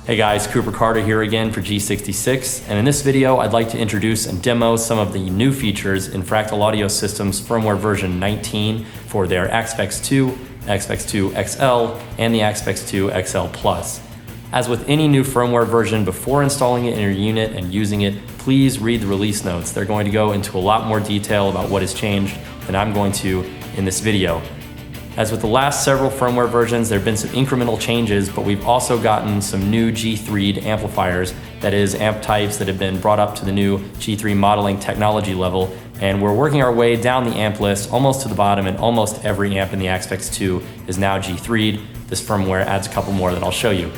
Hey guys, Cooper Carter here again for G66, and in this video I'd like to introduce and demo some of the new features in Fractal Audio Systems firmware version 19 for their Aspx 2, Aspx 2 XL, and the Aspx 2 XL Plus. As with any new firmware version, before installing it in your unit and using it, please read the release notes. They're going to go into a lot more detail about what has changed than I'm going to in this video. As with the last several firmware versions, there have been some incremental changes, but we've also gotten some new G3'd amplifiers, that is, amp types that have been brought up to the new G3 modeling technology level, and we're working our way down the amp list almost to the bottom, and almost every amp in the Aspx 2 is now G3'd. This firmware adds a couple more that I'll show you.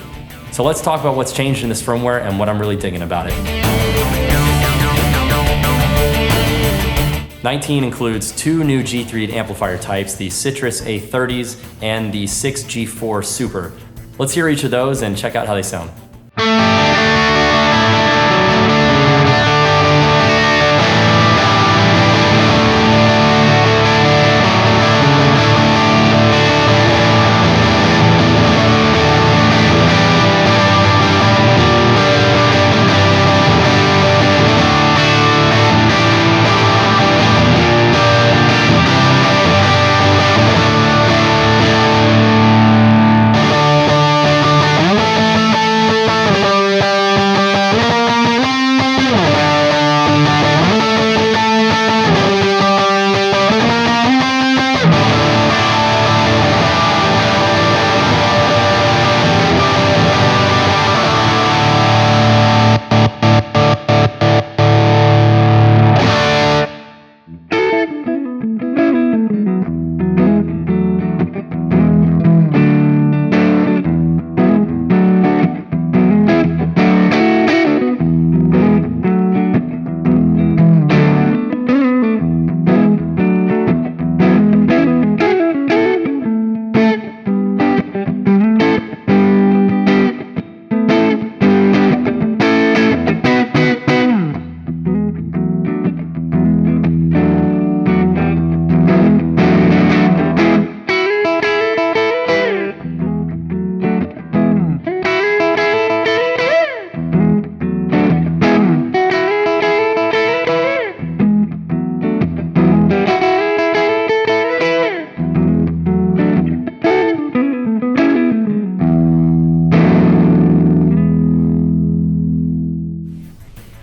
So let's talk about what's changed in this firmware and what I'm really digging about it. 19 includes two new G3'd amplifier types, the Citrus A30s and the 6G4 Super. Let's hear each of those and check out how they sound.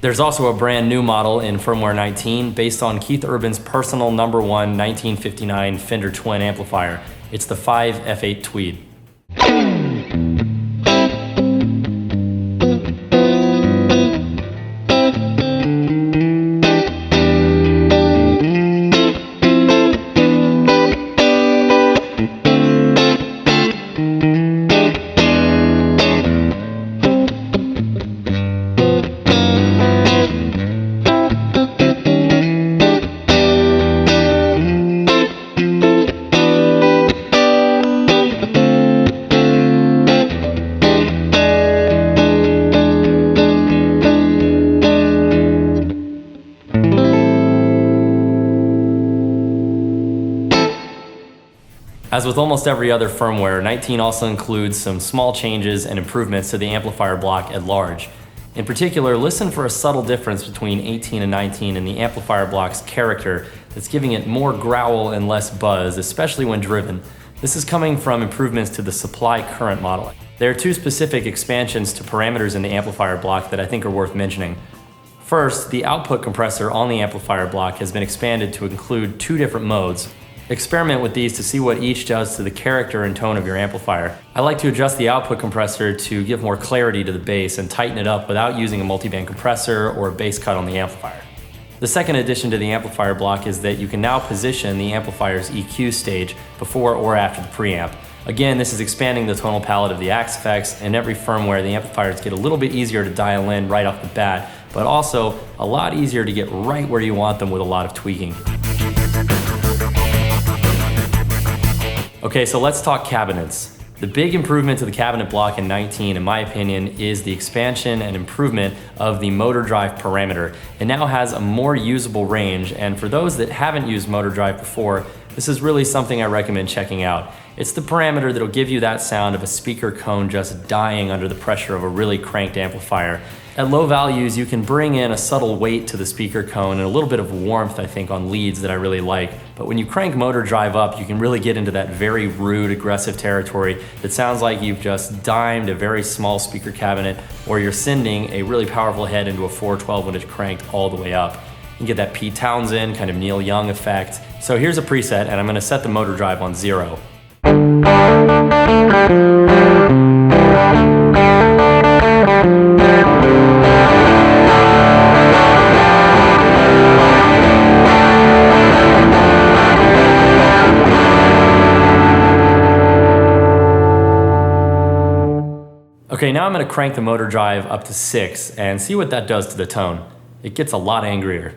There's also a brand new model in firmware 19 based on Keith Urban's personal #1 1959 Fender Twin amplifier. It's the 5F8 Tweed. As with almost every other firmware, 19 also includes some small changes and improvements to the amplifier block at large. In particular, listen for a subtle difference between 18 and 19 in the amplifier block's character that's giving it more growl and less buzz, especially when driven. This is coming from improvements to the supply current modeling. There are two specific expansions to parameters in the amplifier block that I think are worth mentioning. First, the output compressor on the amplifier block has been expanded to include two different modes. Experiment with these to see what each does to the character and tone of your amplifier. I like to adjust the output compressor to give more clarity to the bass and tighten it up without using a multiband compressor or a bass cut on the amplifier. The second addition to the amplifier block is that you can now position the amplifier's EQ stage before or after the preamp. Again, this is expanding the tonal palette of the Aspx, and every firmware the amplifiers get a little bit easier to dial in right off the bat, but also a lot easier to get right where you want them with a lot of tweaking. Okay, so let's talk cabinets. The big improvement to the cabinet block in 19, in my opinion, is the expansion and improvement of the motor drive parameter. It now has a more usable range, and for those that haven't used motor drive before, this is really something I recommend checking out. It's the parameter that'll give you that sound of a speaker cone just dying under the pressure of a really cranked amplifier. At low values, you can bring in a subtle weight to the speaker cone and a little bit of warmth, I think, on leads that I really like. But when you crank motor drive up, you can really get into that very rude, aggressive territory that sounds like you've just dimed a very small speaker cabinet, or you're sending a really powerful head into a 412 when it's cranked all the way up. You get that Pete Townsend, kind of Neil Young effect. So here's a preset, and I'm gonna set the motor drive on 0. Okay, now I'm gonna crank the motor drive up to 6 and see what that does to the tone. It gets a lot angrier.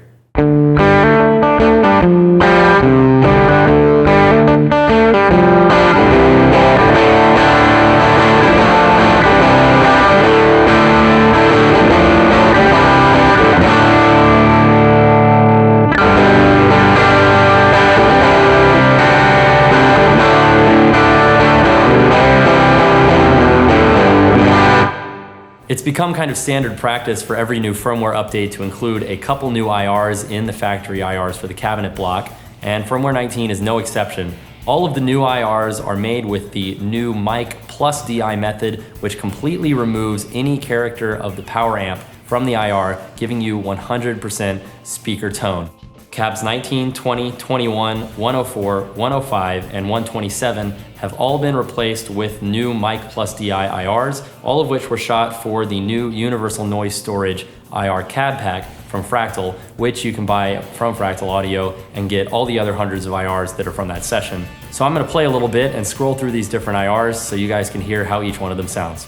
It's become kind of standard practice for every new firmware update to include a couple new IRs in the factory IRs for the cabinet block, and firmware 19 is no exception. All of the new IRs are made with the new mic+DI method, which completely removes any character of the power amp from the IR, giving you 100% speaker tone. Cabs 19, 20, 21, 104, 105, and 127 have all been replaced with new mic+DI IRs, all of which were shot for the new Universal Noise Storage IR cab pack from Fractal, which you can buy from Fractal Audio and get all the other hundreds of IRs that are from that session. So I'm gonna play a little bit and scroll through these different IRs so you guys can hear how each one of them sounds.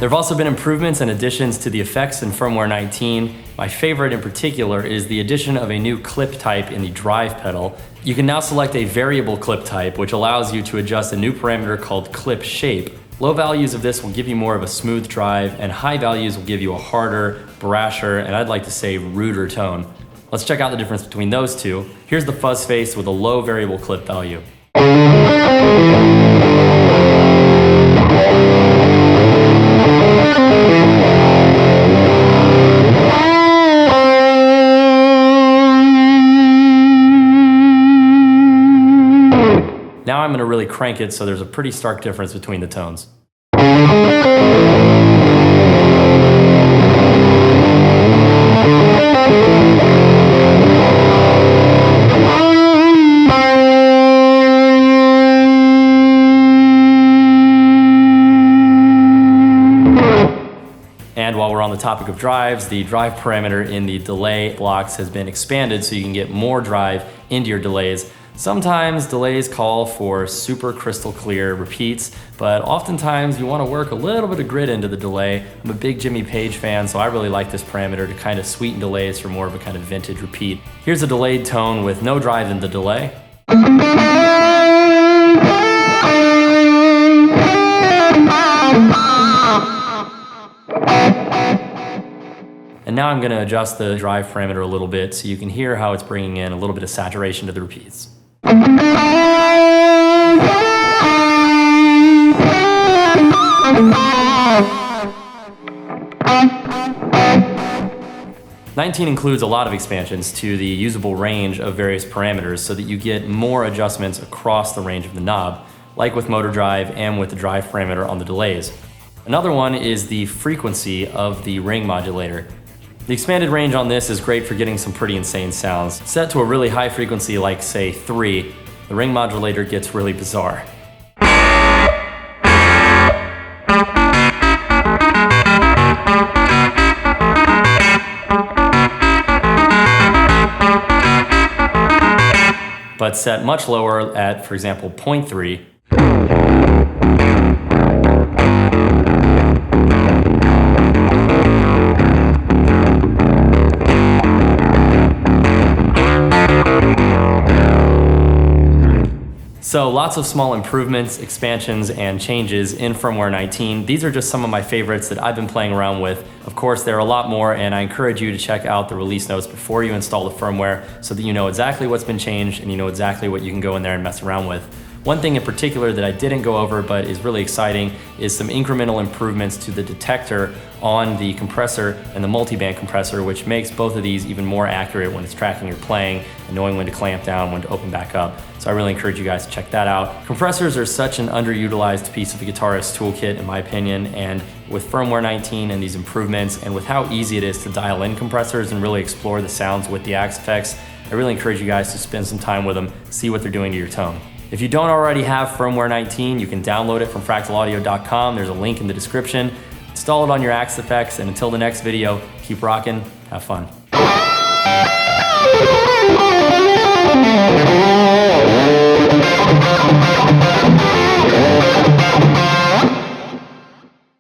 There have also been improvements and additions to the effects in firmware 19. My favorite in particular is the addition of a new clip type in the drive pedal. You can now select a variable clip type, which allows you to adjust a new parameter called clip shape. Low values of this will give you more of a smooth drive, and high values will give you a harder, brasher, and I'd like to say ruder tone. Let's check out the difference between those two. Here's the FuzzFace with a low variable clip value. Now I'm going to really crank it so there's a pretty stark difference between the tones. And while we're on the topic of drives, the drive parameter in the delay blocks has been expanded so you can get more drive into your delays. Sometimes delays call for super crystal clear repeats, but oftentimes you want to work a little bit of grit into the delay. I'm a big Jimmy Page fan, so I really like this parameter to kind of sweeten delays for more of a kind of vintage repeat. Here's a delayed tone with no drive in the delay. And now I'm going to adjust the drive parameter a little bit so you can hear how it's bringing in a little bit of saturation to the repeats. 19 includes a lot of expansions to the usable range of various parameters so that you get more adjustments across the range of the knob, like with motor drive and with the drive parameter on the delays. Another one is the frequency of the ring modulator. The expanded range on this is great for getting some pretty insane sounds. Set to a really high frequency like say 3, the ring modulator gets really bizarre. But set much lower at, for example, 0.3. So lots of small improvements, expansions, and changes in firmware 19. These are just some of my favorites that I've been playing around with. Of course, there are a lot more, and I encourage you to check out the release notes before you install the firmware so that you know exactly what's been changed and you know exactly what you can go in there and mess around with. One thing in particular that I didn't go over but is really exciting is some incremental improvements to the detector on the compressor and the multiband compressor, which makes both of these even more accurate when it's tracking your playing and knowing when to clamp down, when to open back up. So I really encourage you guys to check that out. Compressors are such an underutilized piece of the guitarist's toolkit in my opinion, and with firmware 19 and these improvements and with how easy it is to dial in compressors and really explore the sounds with the Axe effects, I really encourage you guys to spend some time with them, see what they're doing to your tone. If you don't already have firmware 19, you can download it from fractalaudio.com. There's a link in the description. Install it on your Axe effects, and until the next video, keep rocking, have fun.